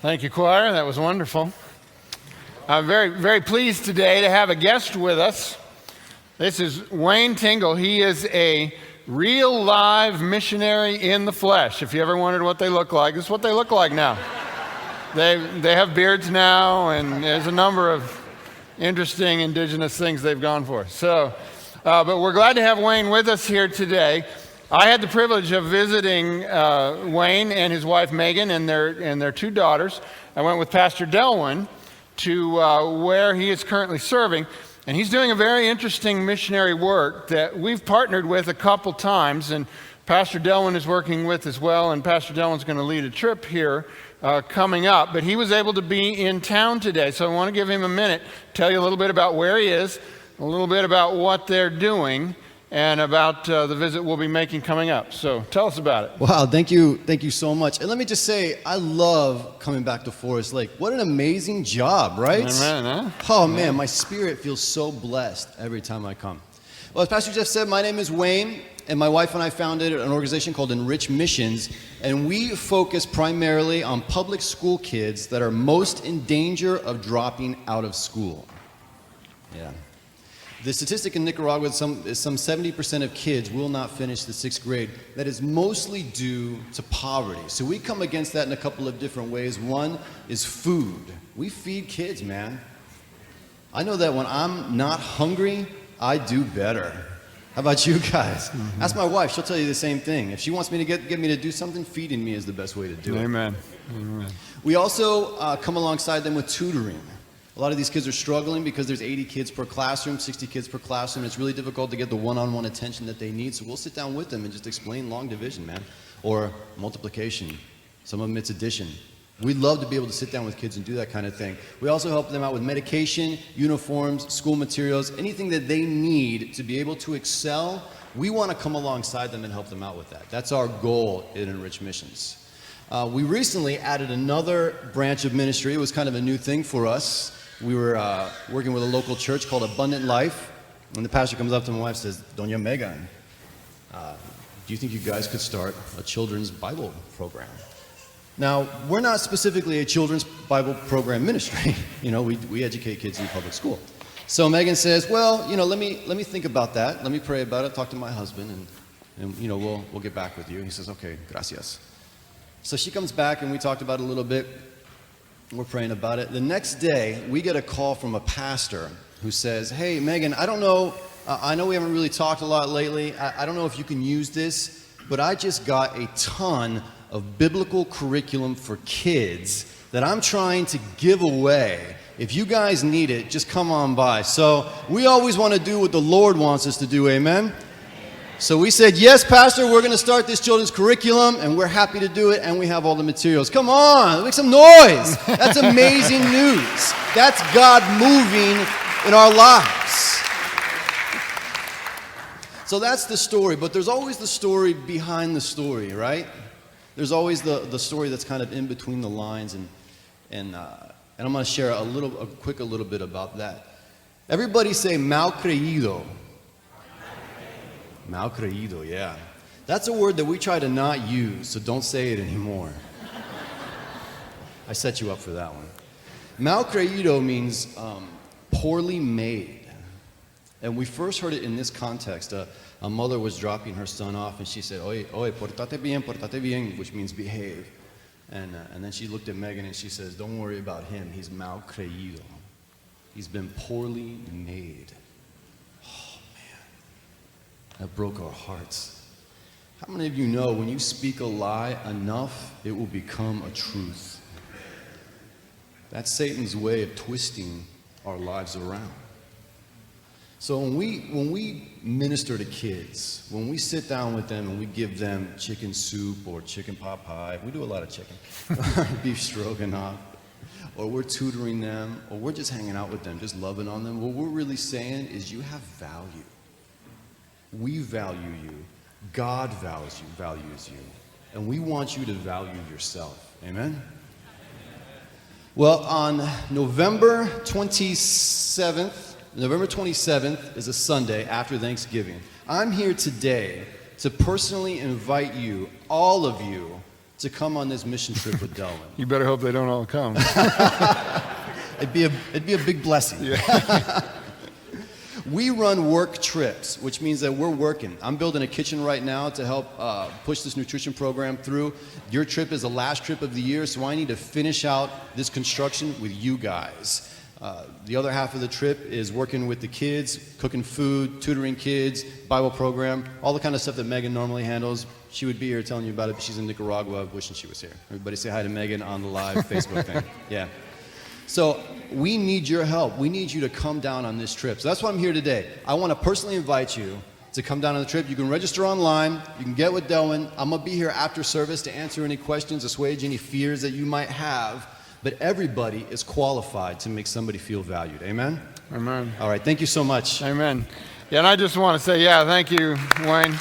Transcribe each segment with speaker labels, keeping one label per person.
Speaker 1: Thank you, choir. That was wonderful. I'm very pleased today to have a guest with us. This is Wayne Tingle. He is a real live missionary in the flesh. If you ever wondered what they look like, this is what they look like now. They have beards now, and there's a number of interesting indigenous things they've gone for. But we're glad to have Wayne with us here today. I had the privilege of visiting Wayne and his wife Megan and their two daughters. I went with Pastor Delwyn to where he is currently serving, and he's doing a very interesting missionary work that we've partnered with a couple times, and Pastor Delwyn is working with as well, and Pastor Delwyn's going to lead a trip here coming up, but he was able to be in town today, so I want to give him a minute, tell you a little bit about where he is, a little bit about what they're doing, and about the visit we'll be making coming up. So tell us about it.
Speaker 2: Wow, thank you so much. And let me just say, I love coming back to Forest Lake. What an amazing job, right?
Speaker 1: Amen, huh?
Speaker 2: Oh man, my spirit feels so blessed every time I come. Well, as Pastor Jeff said, my name is Wayne, and my wife and I founded an organization called Enrich Missions, and we focus primarily on public school kids that are most in danger of dropping out of school. Yeah. The statistic in Nicaragua is some 70% of kids will not finish the 6th grade. That is mostly due to poverty. So we come against that in a couple of different ways. One is food. We feed kids, man. I know that when I'm not hungry, I do better. How about you guys? Mm-hmm. Ask my wife. She'll tell you the same thing. If she wants me to get me to do something, feeding me is the best way to do it.
Speaker 1: Amen.
Speaker 2: We also come alongside them with tutoring. A lot of these kids are struggling because there's 80 kids per classroom, 60 kids per classroom. It's really difficult to get the one-on-one attention that they need. So we'll sit down with them and just explain long division, man, or multiplication. Some of them it's addition. We'd love to be able to sit down with kids and do that kind of thing. We also help them out with medication, uniforms, school materials, anything that they need to be able to excel. We want to come alongside them and help them out with that. That's our goal in Enrich Missions. We recently added another branch of ministry. It was kind of a new thing for us. We were working with a local church called Abundant Life, and the pastor comes up to my wife and says, Doña Megan, do you think you guys could start a children's Bible program? Now, we're not specifically a children's Bible program ministry. You know, we educate kids in public school. So Megan says, well, you know, let me think about that. Let me pray about it, talk to my husband, and you know, we'll get back with you. And he says, okay, gracias. So she comes back, and we talked about it a little bit. We're praying about it. The next day, we get a call from a pastor who says, hey, Megan, I don't know, I know we haven't really talked a lot lately. I don't know if you can use this, but I just got a ton of biblical curriculum for kids that I'm trying to give away. If you guys need it, just come on by. So we always want to do what the Lord wants us to do, amen? So we said, yes, Pastor, we're going to start this children's curriculum, and we're happy to do it, and we have all the materials. Come on, make some noise. That's amazing news. That's God moving in our lives. So that's the story, but there's always the story behind the story, right? There's always the story that's kind of in between the lines, and I'm going to share a little bit about that. Everybody say mal creído. Mal creído, yeah. That's a word that we try to not use, so don't say it anymore. I set you up for that one. Mal creído means poorly made. And we first heard it in this context. A mother was dropping her son off, and she said, oye, portate bien, which means behave. And then she looked at Megan, and she says, don't worry about him. He's mal creído. He's been poorly made. That broke our hearts. How many of you know when you speak a lie enough, it will become a truth? That's Satan's way of twisting our lives around. So when we minister to kids, when we sit down with them and we give them chicken soup or chicken pot pie, we do a lot of chicken, beef stroganoff, or we're tutoring them, or we're just hanging out with them, just loving on them, what we're really saying is you have value. We value you. God values you. And we want you to value yourself. Amen? Well, on November 27th is a Sunday after Thanksgiving. I'm here today to personally invite you, all of you, to come on this mission trip with Delwyn.
Speaker 1: You better hope they don't all come.
Speaker 2: It'd be a big blessing.
Speaker 1: Yeah.
Speaker 2: We run work trips, which means that we're working. I'm building a kitchen right now to help push this nutrition program through. Your trip is the last trip of the year, so I need to finish out this construction with you guys. The other half of the trip is working with the kids, cooking food, tutoring kids, Bible program, all the kind of stuff that Megan normally handles. She would be here telling you about it, but she's in Nicaragua wishing she was here. Everybody say hi to Megan on the live Facebook thing. Yeah. So we need your help. We need you to come down on this trip. So that's why I'm here today. I want to personally invite you to come down on the trip. You can register online. You can get with Delwyn. I'm going to be here after service to answer any questions, assuage any fears that you might have. But everybody is qualified to make somebody feel valued. Amen?
Speaker 1: Amen.
Speaker 2: All right. Thank you so much.
Speaker 1: Amen. Yeah, and I just want to say, thank you, Wayne.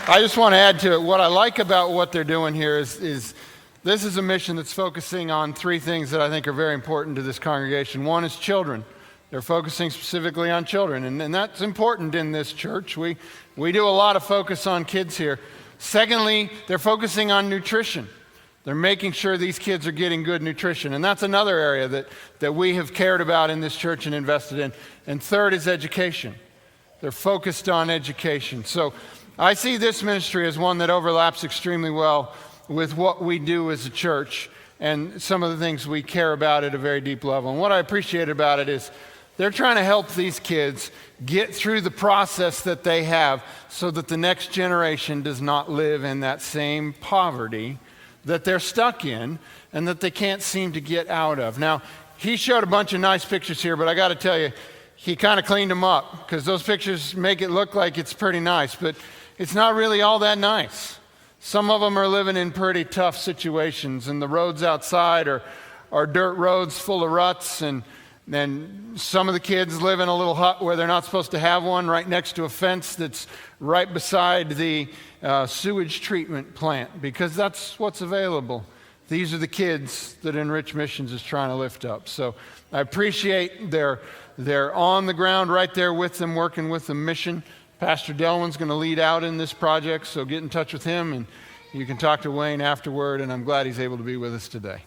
Speaker 1: I just want to add to it, what I like about what they're doing here is this is a mission that's focusing on three things that I think are very important to this congregation. One is children. They're focusing specifically on children, and that's important in this church. We do a lot of focus on kids here. Secondly, they're focusing on nutrition. They're making sure these kids are getting good nutrition, and that's another area that we have cared about in this church and invested in. And third is education. They're focused on education. So I see this ministry as one that overlaps extremely well with what we do as a church and some of the things we care about at a very deep level. And what I appreciate about it is they're trying to help these kids get through the process that they have so that the next generation does not live in that same poverty that they're stuck in and that they can't seem to get out of. Now, he showed a bunch of nice pictures here, but I got to tell you, he kind of cleaned them up because those pictures make it look like it's pretty nice, but it's not really all that nice. Some of them are living in pretty tough situations, and the roads outside are dirt roads full of ruts, and then some of the kids live in a little hut where they're not supposed to have one, right next to a fence that's right beside the sewage treatment plant, because that's what's available. These are the kids that Enrich Missions is trying to lift up. So I appreciate they're on the ground right there with them, working with the mission. Pastor Delwyn's going to lead out in this project, so get in touch with him, and you can talk to Wayne afterward, and I'm glad he's able to be with us today.